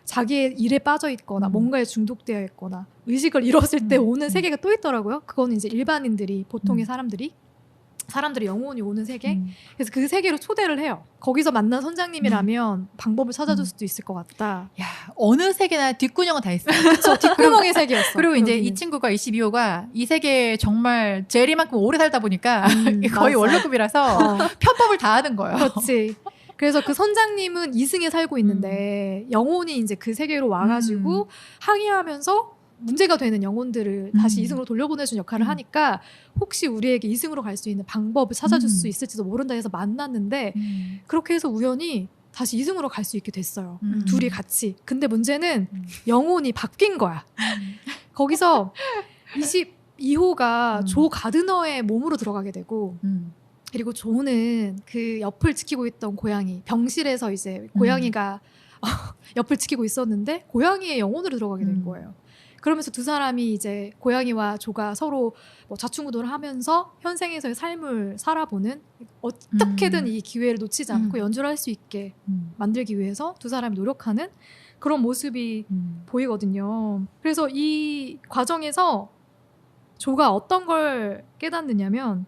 자기의 일에 빠져 있거나 뭔가에 중독되어 있거나 의식을 잃었을 때 오는 세계가 또 있더라고요. 그거는 이제 일반인들이 보통의 사람들의 영혼이 오는 세계. 그래서 그 세계로 초대를 해요. 거기서 만난 선장님이라면 방법을 찾아줄 수도 있을 것 같다. 야, 어느 세계나 뒷구녕은 다 있어요. 그쵸, 뒷구멍의 세계였어. 그리고 이제 여기는. 이 친구가 22호가 이 세계에 정말 제리만큼 오래 살다 보니까 거의 맞아. 원로급이라서 편법을 다 하는 거예요. 그렇지. 그래서 그 선장님은 이승에 살고 있는데 영혼이 이제 그 세계로 와가지고 항의하면서 문제가 되는 영혼들을 다시 이승으로 돌려보내준 역할을 하니까 혹시 우리에게 이승으로 갈 수 있는 방법을 찾아줄 수 있을지도 모른다 해서 만났는데 그렇게 해서 우연히 다시 이승으로 갈 수 있게 됐어요. 둘이 같이. 근데 문제는 영혼이 바뀐 거야. 거기서 22호가 조 가드너의 몸으로 들어가게 되고 그리고 조는 그 옆을 지키고 있던 고양이 병실에서 이제 고양이가 옆을 지키고 있었는데 고양이의 영혼으로 들어가게 된 거예요. 그러면서 두 사람이 이제 고양이와 조가 서로 뭐 좌충우돌을 하면서 현생에서의 삶을 살아보는 어떻게든 이 기회를 놓치지 않고 연주를 할 수 있게 만들기 위해서 두 사람이 노력하는 그런 모습이 보이거든요. 그래서 이 과정에서 조가 어떤 걸 깨닫느냐면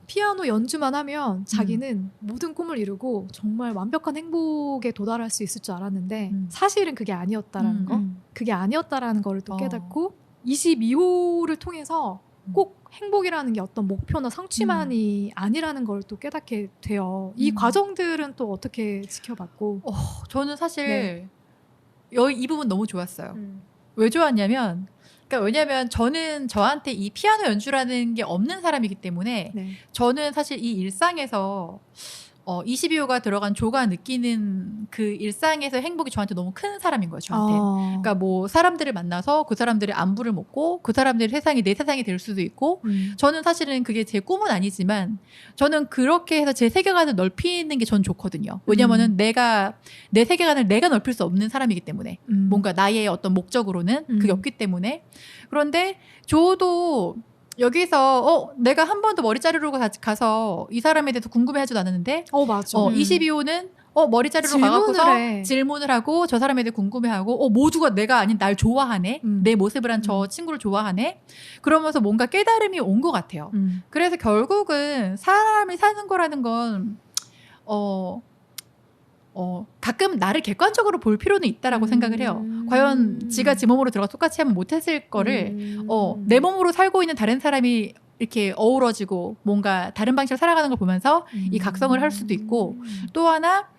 피아노 연주만 하면 자기는 모든 꿈을 이루고 정말 완벽한 행복에 도달할 수 있을 줄 알았는데 사실은 그게 아니었다라는 거. 그게 아니었다라는 거를 또 깨닫고 22호를 통해서 꼭 행복이라는 게 어떤 목표나 성취만이 아니라는 걸 또 깨닫게 돼요. 이 과정들은 또 어떻게 지켜봤고? 저는 사실 이 부분 너무 좋았어요. 왜 좋았냐면 그러니까 왜냐면 저는 저한테 이 피아노 연주라는 게 없는 사람이기 때문에 저는 사실 이 일상에서 22호가 들어간 조가 느끼는 그 일상에서 행복이 저한테 너무 큰 사람인 거예요, 저한테. 그러니까 뭐 사람들을 만나서 그 사람들의 안부를 묻고 그 사람들의 세상이 내 세상이 될 수도 있고 저는 사실은 그게 제 꿈은 아니지만 저는 그렇게 해서 제 세계관을 넓히는 게 전 좋거든요. 왜냐면은 내 세계관을 내가 넓힐 수 없는 사람이기 때문에 뭔가 나의 어떤 목적으로는 그게 없기 때문에 그런데 조도 여기서 내가 한 번도 머리 자르러 가서 이 사람에 대해서 궁금해하지도 않았는데 맞아. 22호는 머리 자르러 질문을 가고서 해. 질문을 하고 저 사람에 대해 궁금해하고 모두가 내가 아닌 날 좋아하네. 내 모습을 한 저 친구를 좋아하네. 그러면서 뭔가 깨달음이 온 것 같아요. 그래서 결국은 사람이 사는 거라는 건 가끔 나를 객관적으로 볼 필요는 있다라고 생각을 해요. 과연 지가 지 몸으로 들어가 똑같이 하면 못했을 거를 내 몸으로 살고 있는 다른 사람이 이렇게 어우러지고 뭔가 다른 방식으로 살아가는 걸 보면서 이 각성을 할 수도 있고 또 하나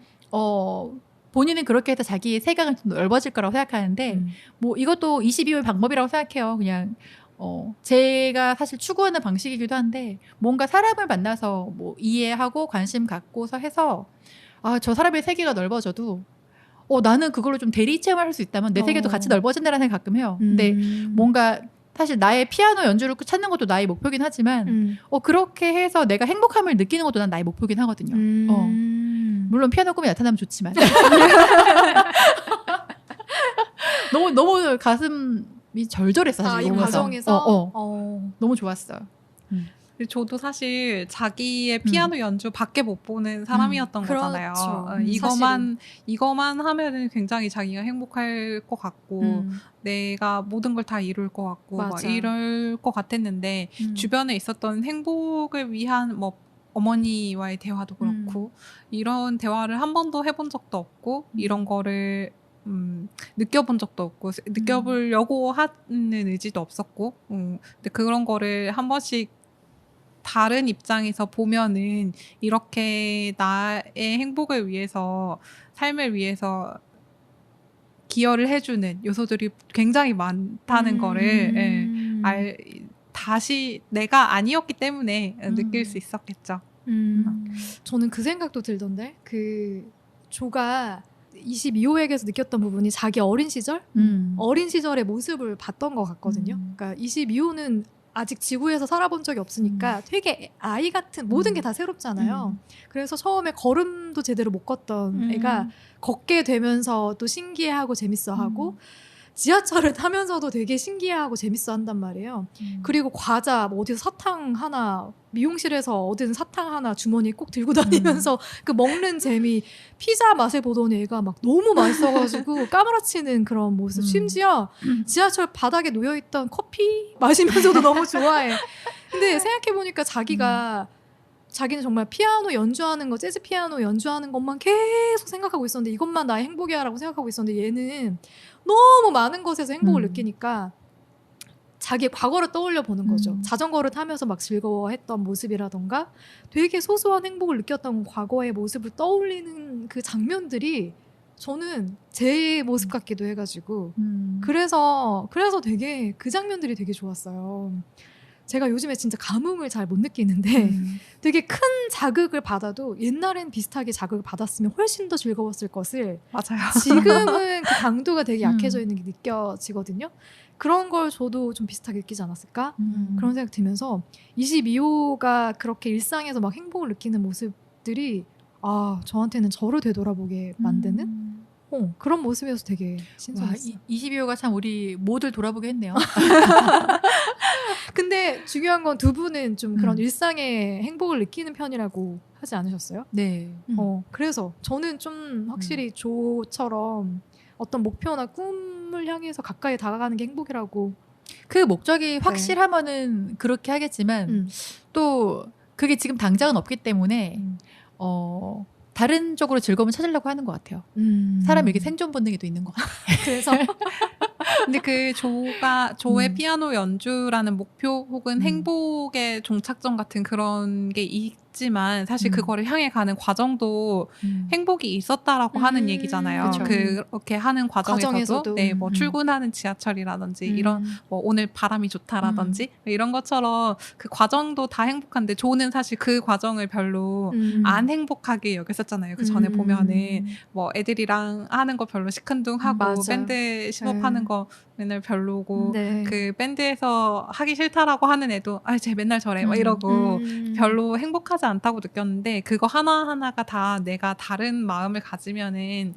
본인은 그렇게 해서 자기의 세계가 좀 넓어질 거라고 생각하는데 뭐 이것도 22호의 방법이라고 생각해요. 그냥 제가 사실 추구하는 방식이기도 한데 뭔가 사람을 만나서 뭐 이해하고 관심 갖고서 해서 저 사람의 세계가 넓어져도 나는 그걸로 좀 대리 체험할 수 있다면 내 세계도 같이 넓어진다는 생각 가끔 해요. 근데 뭔가 사실 나의 피아노 연주를 찾는 것도 나의 목표긴 하지만 그렇게 해서 내가 행복함을 느끼는 것도 난 나의 목표긴 하거든요. 물론 피아노 꿈이 나타나면 좋지만 너무 가슴이 절절했어 사실. 이 보면서. 과정에서 너무 좋았어요. 저도 사실 자기의 피아노 연주 밖에 못 보는 사람이었던 거잖아요. 이거만 하면은 굉장히 자기가 행복할 것 같고 내가 모든 걸 다 이룰 것 같고 막 이럴 것 같았는데 주변에 있었던 행복을 위한 뭐 어머니와의 대화도 그렇고 이런 대화를 한 번도 해본 적도 없고 이런 거를 느껴본 적도 없고 느껴보려고 하는 의지도 없었고 근데 그런 거를 한 번씩 다른 입장에서 보면은 이렇게 나의 행복을 위해서 삶을 위해서 기여를 해주는 요소들이 굉장히 많다는 거를 다시 내가 아니었기 때문에 느낄 수 있었겠죠. 저는 그 생각도 들던데 조가 22호에게서 느꼈던 부분이 자기 어린 시절의 모습을 봤던 것 같거든요. 그러니까 22호는 아직 지구에서 살아본 적이 없으니까 되게 아이 같은 모든 게 다 새롭잖아요. 그래서 처음에 걸음도 제대로 못 걷던 애가 걷게 되면서 또 신기해하고 재밌어하고 지하철을 타면서도 되게 신기해하고 재밌어한단 말이에요. 그리고 과자 어디서 사탕 하나 미용실에서 얻은 사탕 하나 주머니에 꼭 들고 다니면서 그 먹는 재미 피자 맛을 보던 애가 막 너무 맛있어가지고 까무라치는 그런 모습 심지어 지하철 바닥에 놓여있던 커피 마시면서도 너무 좋아해. 근데 생각해보니까 자기는 정말 피아노 연주하는 거 재즈 피아노 연주하는 것만 계속 생각하고 있었는데 이것만 나의 행복이야 라고 생각하고 있었는데 얘는 너무 많은 것에서 행복을 느끼니까 자기의 과거를 떠올려 보는 거죠. 자전거를 타면서 막 즐거워했던 모습이라던가 되게 소소한 행복을 느꼈던 과거의 모습을 떠올리는 그 장면들이 저는 제 모습 같기도 해가지고 그래서 되게 그 장면들이 되게 좋았어요. 제가 요즘에 진짜 감흥을 잘 못 느끼는데 되게 큰 자극을 받아도 옛날엔 비슷하게 자극을 받았으면 훨씬 더 즐거웠을 것을 맞아요. 지금은 그 강도가 되게 약해져 있는 게 느껴지거든요. 그런 걸 저도 좀 비슷하게 느끼지 않았을까? 그런 생각 들면서 22호가 그렇게 일상에서 막 행복을 느끼는 모습들이 저한테는 저를 되돌아보게 만드는 그런 모습이어서 되게 신선했어요. 22호가 참 우리 모두를 돌아보게 했네요. 근데 중요한 건 두 분은 좀 그런 일상의 행복을 느끼는 편이라고 하지 않으셨어요? 네. 그래서 저는 좀 확실히 조처럼 어떤 목표나 꿈을 향해서 가까이 다가가는 게 행복이라고. 그 목적이 확실하면은 그렇게 하겠지만 또 그게 지금 당장은 없기 때문에 다른 쪽으로 즐거움을 찾으려고 하는 것 같아요. 사람이 이렇게 생존 본능이 또 있는 것 같아요. 그래서 근데 그 조의 피아노 연주라는 목표 혹은 행복의 종착점 같은 그런 게 있지만 사실 그거를 향해 가는 과정도 행복이 있었다라고 하는 얘기잖아요. 그쵸. 그렇게 하는 과정에서도 네, 뭐 출근하는 지하철이라든지 이런 뭐 오늘 바람이 좋다라든지 이런 것처럼 그 과정도 다 행복한데 조는 사실 그 과정을 별로 안 행복하게 여겼었잖아요. 그 전에 보면은 뭐 애들이랑 하는 거 별로 시큰둥하고 맞아요. 밴드 심호흡하는 거 맨날 별로고 네. 그 밴드에서 하기 싫다라고 하는 애도 쟤 맨날 저래 막 이러고 별로 행복하지 않다고 느꼈는데 그거 하나하나가 다 내가 다른 마음을 가지면은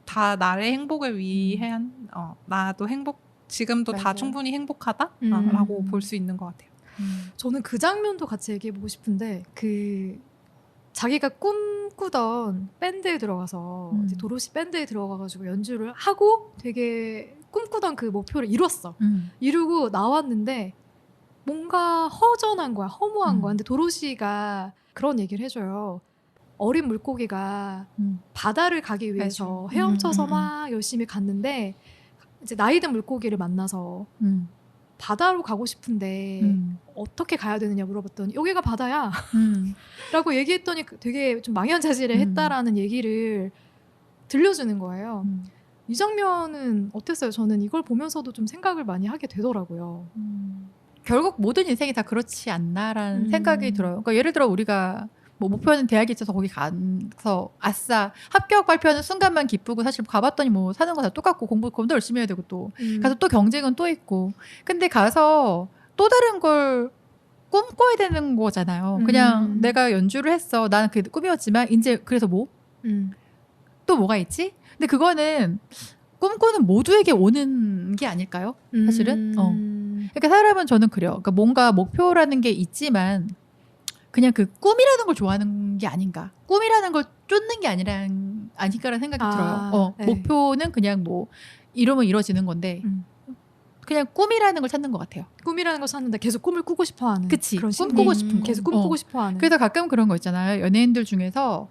다 나의 행복을 위한 나도 지금도 다 맞아요. 충분히 행복하다라고 볼 수 있는 것 같아요. 저는 그 장면도 같이 얘기해보고 싶은데 그 자기가 꿈꾸던 밴드에 들어가서 이제 도로시 밴드에 들어가가지고 연주를 하고 되게 꿈꾸던 그 목표를 이뤘어. 이루고 나왔는데 뭔가 허전한 거야. 허무한 거야. 근데 도로시가 그런 얘기를 해줘요. 어린 물고기가 바다를 가기 위해서 맞아. 헤엄쳐서 막 열심히 갔는데 이제 나이 든 물고기를 만나서 바다로 가고 싶은데 어떻게 가야 되느냐 물어봤더니 여기가 바다야 라고 얘기했더니 되게 좀 망연자실했다라는 얘기를 들려주는 거예요. 이 장면은 어땠어요? 저는 이걸 보면서도 좀 생각을 많이 하게 되더라고요. 결국 모든 인생이 다 그렇지 않나라는 생각이 들어요. 그러니까 예를 들어 우리가 뭐 목표는 대학에 있어서 거기 가서 아싸 합격 발표하는 순간만 기쁘고 사실 가봤더니 뭐 사는 거 다 똑같고 공부 더 열심히 해야 되고 또 가서 또 경쟁은 또 있고 근데 가서 또 다른 걸 꿈꿔야 되는 거잖아요. 그냥 내가 연주를 했어. 나는 그게 꿈이었지만 이제 그래서 뭐? 또 뭐가 있지? 근데 그거는 꿈꾸는 모두에게 오는 게 아닐까요? 사실은. 그러니까 사람은 저는 그래요. 그러니까 뭔가 목표라는 게 있지만 그냥 그 꿈이라는 걸 좋아하는 게 아닌가. 꿈이라는 걸 쫓는 게 아닐까라는 생각이 들어요. 네. 목표는 그냥 뭐 이루면 이루어지는 건데 그냥 꿈이라는 걸 찾는 것 같아요. 꿈이라는 걸 찾는데 계속 꿈을 꾸고 싶어하는. 그치. 그런 꿈꾸고 싶은 거. 계속 꿈꾸고 싶어하는. 그래서 가끔 그런 거 있잖아요. 연예인들 중에서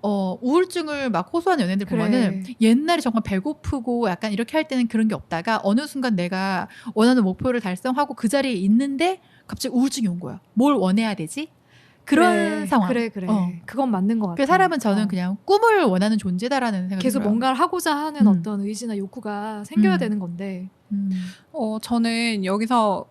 우울증을 막 호소하는 연예인들 보면은 옛날에 정말 배고프고 약간 이렇게 할 때는 그런 게 없다가 어느 순간 내가 원하는 목표를 달성하고 그 자리에 있는데 갑자기 우울증이 온 거야. 뭘 원해야 되지? 그런 상황. 그래. 그건 맞는 것 같아요. 그 사람은 저는 그냥 꿈을 원하는 존재다라는 생각이 계속 들어요. 뭔가를 하고자 하는 어떤 의지나 욕구가 생겨야 되는 건데. 저는 여기서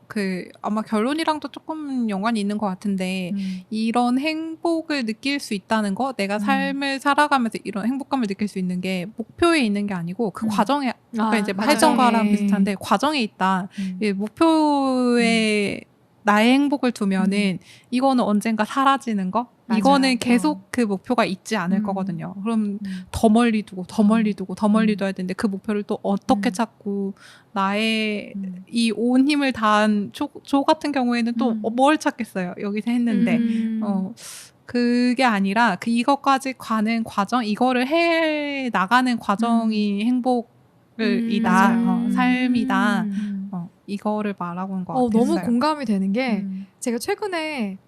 아마 결론이랑도 조금 연관이 있는 것 같은데, 이런 행복을 느낄 수 있다는 거, 내가 삶을 살아가면서 이런 행복감을 느낄 수 있는 게 목표에 있는 게 아니고, 그 과정에, 아까 이제 해전가랑 비슷한데, 과정에 있다. 목표에 나의 행복을 두면은, 이거는 언젠가 사라지는 거? 맞아요. 이거는 계속 그 목표가 있지 않을 거거든요. 그럼 더 멀리 두고 더 멀리 둬야 되는데 그 목표를 또 어떻게 찾고 나의 이 온 힘을 다한 조 같은 경우에는 또 뭘 찾겠어요. 여기서 했는데 그게 아니라 이것까지 가는 과정, 이거를 해 나가는 과정이 행복이다, 삶이다. 이거를 말하고 온 것 같았어요. 너무 공감이 되는 게 제가 최근에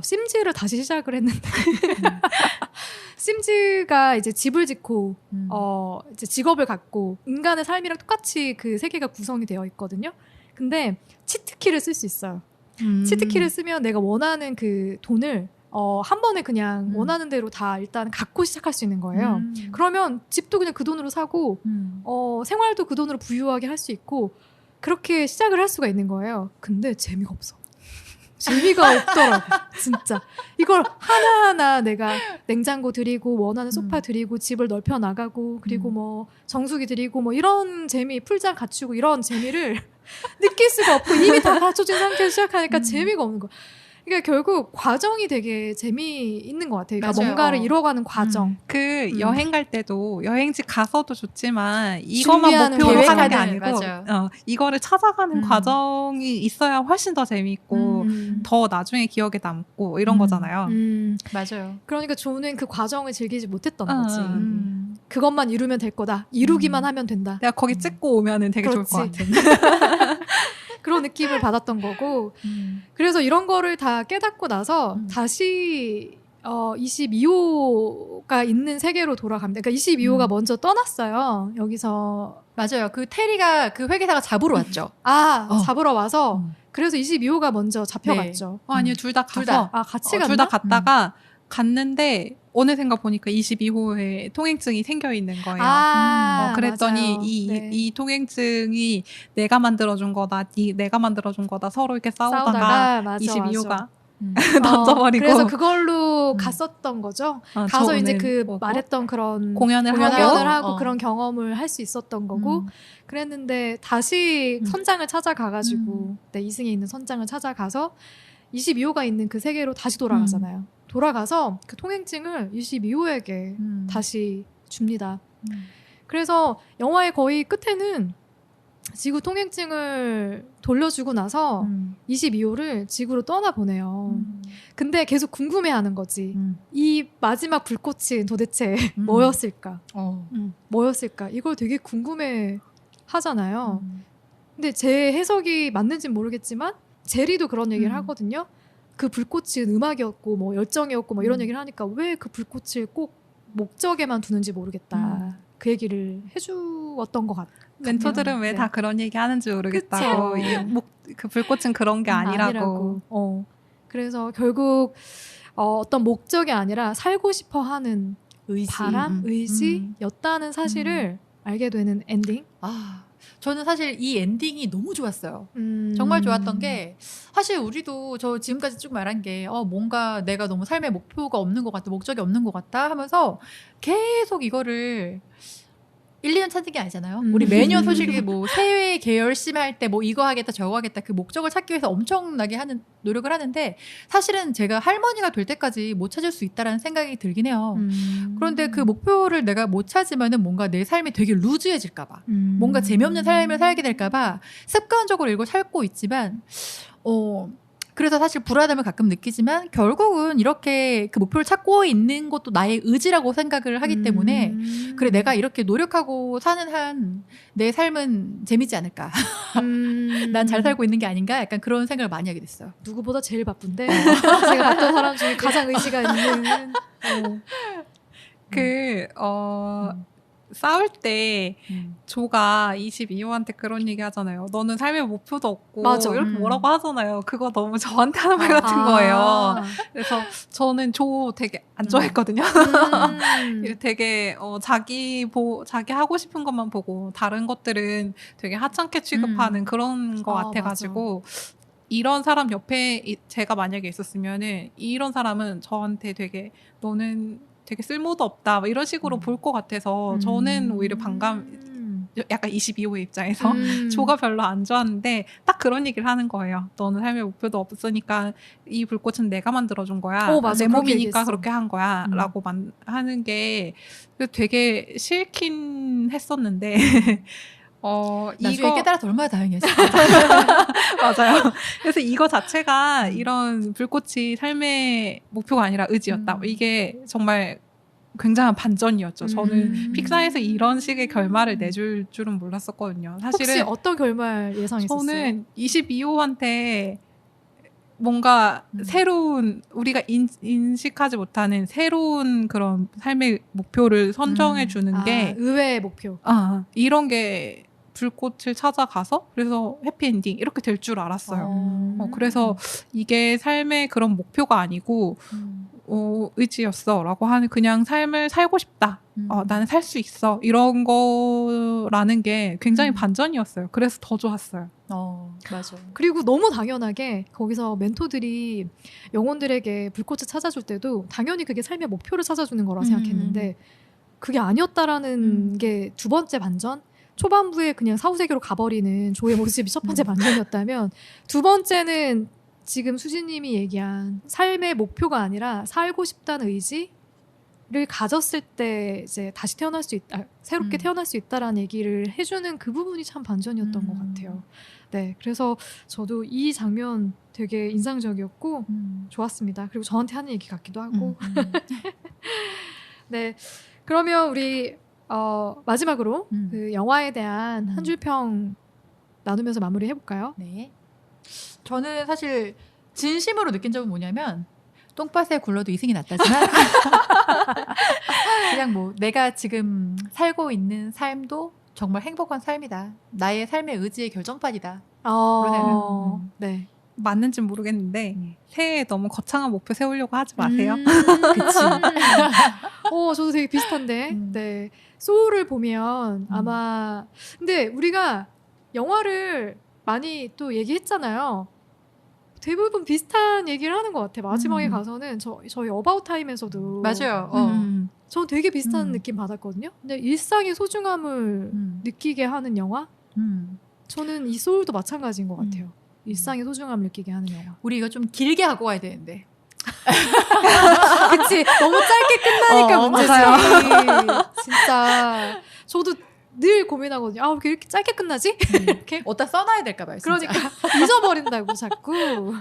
심즈를 다시 시작을 했는데 심즈가 이제 집을 짓고 이제 직업을 갖고 인간의 삶이랑 똑같이 그 세계가 구성이 되어 있거든요. 근데 치트키를 쓸 수 있어요. 치트키를 쓰면 내가 원하는 그 돈을 한 번에 그냥 원하는 대로 다 일단 갖고 시작할 수 있는 거예요. 그러면 집도 그냥 그 돈으로 사고 생활도 그 돈으로 부유하게 할 수 있고 그렇게 시작을 할 수가 있는 거예요. 근데 재미가 없어. 재미가 없더라고. 진짜 이걸 하나하나 내가 냉장고 드리고 원하는 소파 드리고 집을 넓혀 나가고 그리고 뭐 정수기 드리고 뭐 이런 재미, 풀장 갖추고 이런 재미를 느낄 수가 없고 이미 다 갖춰진 상태에서 시작하니까 재미가 없는 거야. 그러니까 결국 과정이 되게 재미있는 것 같아요. 그러니까 맞아요. 뭔가를 이뤄가는 과정. 여행 갈 때도 여행지 가서도 좋지만 이것만 목표로 하는 게 아니고 이거를 찾아가는 과정이 있어야 훨씬 더 재미있고 더 나중에 기억에 남고 이런 거잖아요. 맞아요. 그러니까 저는 그 과정을 즐기지 못했던 거지. 그것만 이루면 될 거다. 이루기만 하면 된다. 내가 거기 찍고 오면은 되게 그렇지. 좋을 것 같은. 그런 느낌을 받았던 거고 그래서 이런 거를 다 깨닫고 나서 다시 22호가 있는 세계로 돌아갑니다. 그러니까 22호가 먼저 떠났어요. 여기서 맞아요. 그 테리가 그 회계사가 잡으러 왔죠. 잡으러 와서 그래서 22호가 먼저 잡혀갔죠. 아니요, 둘 다 가서 같이 갔나? 둘 다 갔다가 갔는데 어느샌가 보니까 22호에 통행증이 생겨 있는 거예요. 그랬더니 맞아요. 이 통행증이 내가 만들어준 거다, 내가 만들어준 거다 서로 이렇게 싸우다가 22호가 던져버리고 그래서 그걸로 갔었던 거죠. 가서 이제 말했던 그런 공연을 하고 그런 경험을 할 수 있었던 거고 그랬는데 다시 선장을 찾아가가지고 이승에 있는 선장을 찾아가서 22호가 있는 그 세계로 다시 돌아가잖아요. 돌아가서 그 통행증을 22호에게 다시 줍니다. 그래서 영화의 거의 끝에는 지구 통행증을 돌려주고 나서 22호를 지구로 떠나보내요. 근데 계속 궁금해하는 거지. 이 마지막 불꽃이 도대체 뭐였을까? 뭐였을까? 이걸 되게 궁금해 하잖아요. 근데 제 해석이 맞는지는 모르겠지만 제리도 그런 얘기를 하거든요. 그 불꽃은 음악이었고 뭐 열정이었고 뭐 이런 얘기를 하니까 왜 그 불꽃을 꼭 목적에만 두는지 모르겠다. 그 얘기를 해주었던 것 같아요. 멘토들은 왜 다 그런 얘기 하는지 모르겠다고. 그 불꽃은 그런 게 아니라고. 그래서 결국 어떤 목적이 아니라 살고 싶어 하는 의지. 바람, 의지였다는 사실을 알게 되는 엔딩. 저는 사실 이 엔딩이 너무 좋았어요. 정말 좋았던 게 사실 우리도 저 지금까지 쭉 말한 게 뭔가 내가 너무 삶의 목표가 없는 것 같다, 목적이 없는 것 같다 하면서 계속 이거를 1, 2년 찾는 게 아니잖아요. 우리 매년 솔직히 뭐 새해 계열심할 때 뭐 이거 하겠다 저거 하겠다 그 목적을 찾기 위해서 엄청나게 하는 노력을 하는데 사실은 제가 할머니가 될 때까지 못 찾을 수 있다라는 생각이 들긴 해요. 그런데 그 목표를 내가 못 찾으면은 뭔가 내 삶이 되게 루즈해질까 봐. 뭔가 재미없는 삶을 살게 될까 봐 습관적으로 이걸 살고 있지만 그래서 사실 불안함을 가끔 느끼지만 결국은 이렇게 그 목표를 찾고 있는 것도 나의 의지라고 생각을 하기 때문에 그래 내가 이렇게 노력하고 사는 한 내 삶은 재밌지 않을까. 난 잘 살고 있는 게 아닌가 약간 그런 생각을 많이 하게 됐어요. 누구보다 제일 바쁜데 제가 봤던 사람 중에 가장 의지가 있는 싸울 때 조가 22호한테 그런 얘기 하잖아요. 너는 삶의 목표도 없고 맞아. 이렇게 뭐라고 하잖아요. 그거 너무 저한테 하는 말 같은 거예요. 그래서 저는 조 되게 안 좋아했거든요. 되게 자기 하고 싶은 것만 보고 다른 것들은 되게 하찮게 취급하는 그런 거 같아가지고 이런 사람 옆에 제가 만약에 있었으면은 이런 사람은 저한테 되게 너는 되게 쓸모도 없다 이런 식으로 볼 것 같아서 저는 오히려 약간 22호의 입장에서 조가 별로 안 좋았는데 딱 그런 얘기를 하는 거예요. 너는 삶의 목표도 없으니까 이 불꽃은 내가 만들어준 거야. 맞아, 내 몸이니까 그렇게 한 거야 라고 하는 게 되게 싫긴 했었는데 나중에 깨달아서 얼마나 다행이었어요. 맞아요. 그래서 이거 자체가 이런 불꽃이 삶의 목표가 아니라 의지였다. 이게 정말 굉장한 반전이었죠. 저는 픽사에서 이런 식의 결말을 내줄 줄은 몰랐었거든요. 사실은 혹시 어떤 결말 예상했었어요? 저는 22호한테 뭔가 새로운 우리가 인식하지 못하는 새로운 그런 삶의 목표를 선정해 주는 게 의외의 목표. 이런 게 불꽃을 찾아가서 그래서 해피엔딩 이렇게 될 줄 알았어요. 그래서 이게 삶의 그런 목표가 아니고 의지였어 라고 하는 그냥 삶을 살고 싶다. 나는 살 수 있어. 이런 거라는 게 굉장히 반전이었어요. 그래서 더 좋았어요. 맞아. 그리고 너무 당연하게 거기서 멘토들이 영혼들에게 불꽃을 찾아줄 때도 당연히 그게 삶의 목표를 찾아주는 거라 생각했는데 그게 아니었다라는 게 두 번째 반전? 초반부에 그냥 사후세계로 가버리는 조의 모습이 첫 번째 반전이었다면 두 번째는 지금 수지님이 얘기한 삶의 목표가 아니라 살고 싶다는 의지를 가졌을 때 이제 다시 태어날 수 있다, 새롭게 태어날 수 있다라는 얘기를 해주는 그 부분이 참 반전이었던 것 같아요. 네, 그래서 저도 이 장면 되게 인상적이었고 좋았습니다. 그리고 저한테 하는 얘기 같기도 하고. 네, 그러면 우리 마지막으로 그 영화에 대한 한 줄 평 나누면서 마무리 해볼까요? 네. 저는 사실 진심으로 느낀 점은 뭐냐면 똥밭에 굴러도 이승이 낫다지만 그냥 뭐 내가 지금 살고 있는 삶도 정말 행복한 삶이다. 나의 삶의 의지의 결정판이다. 네. 맞는지는 모르겠는데 새해에 너무 거창한 목표 세우려고 하지 마세요. 그치. 저도 되게 비슷한데. 네. 소울을 보면 아마 근데 우리가 영화를 많이 또 얘기했잖아요. 대부분 비슷한 얘기를 하는 것 같아. 마지막에 가서는 저희 어바웃 타임에서도 맞아요. 저 되게 비슷한 느낌 받았거든요. 근데 일상의 소중함을 느끼게 하는 영화? 저는 이 소울도 마찬가지인 것 같아요. 일상의 소중함을 느끼게 하는 영화. 우리 이거 좀 길게 하고 와야 되는데. 그치. 너무 짧게 끝나니까 문제지. 진짜. 저도 늘 고민하거든요. 아, 왜 이렇게 짧게 끝나지? 이렇게. 어디다 써놔야 될까봐요. 그러니까 잊어버린다고 자꾸.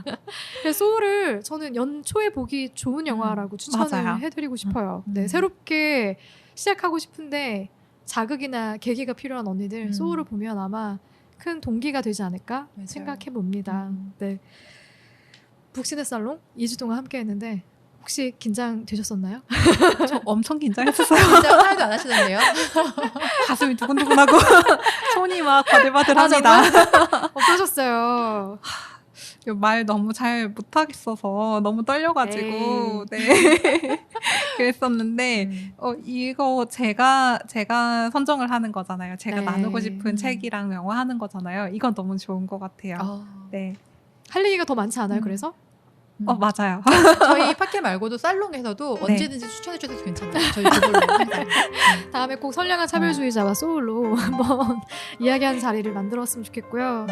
그래서 소울을 저는 연초에 보기 좋은 영화라고 추천을 맞아요. 해드리고 싶어요. 네, 새롭게 시작하고 싶은데 자극이나 계기가 필요한 언니들 소울을 보면 아마 큰 동기가 되지 않을까 맞아요. 생각해 봅니다. 네. 북신의 살롱 2주 동안 함께 했는데 혹시 긴장되셨었나요? 저 엄청 긴장했었어요. 진짜 하나도 안 하시던데요? 가슴이 두근두근하고 손이 막 바들바들합니다. 어떠셨어요? 말 너무 잘 못하겠어서 너무 떨려가지고 네 그랬었는데 이거 제가 선정을 하는 거잖아요. 제가 네. 나누고 싶은 책이랑 영화 하는 거잖아요. 이건 너무 좋은 것 같아요. 네. 할 얘기가 더 많지 않아요? 그래서? 맞아요. 저희 팟캐 말고도 살롱에서도 네. 언제든지 추천해 주셔도 괜찮아요. 저희 그걸로 항상. 다음에 꼭 선량한 차별주의자와 소울로 한번 이야기하는 자리를 만들었으면 좋겠고요.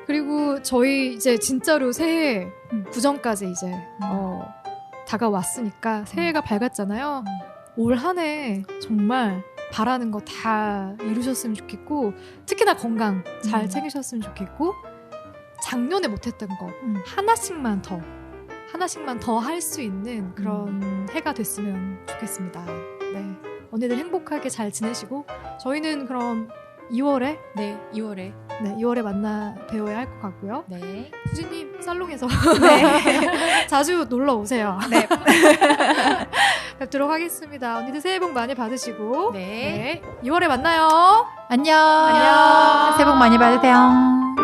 그리고 저희 이제 진짜로 새해 구정까지 이제 다가왔으니까 새해가 밝았잖아요. 올 한 해 정말 바라는 거 다 이루셨으면 좋겠고 특히나 건강 잘 챙기셨으면 좋겠고 작년에 못했던 거 하나씩만 더 할 수 있는 그런 해가 됐으면 좋겠습니다. 네, 언니들 행복하게 잘 지내시고 저희는 그럼 2월에 네, 2월에. 네, 2월에 만나 뵈어야 할 것 같고요. 네. 수진님 살롱에서 네. 자주 놀러 오세요. 네. 뵙도록 하겠습니다. 언니들 새해 복 많이 받으시고 네. 2월에 만나요. 안녕. 안녕. 새해 복 많이 받으세요.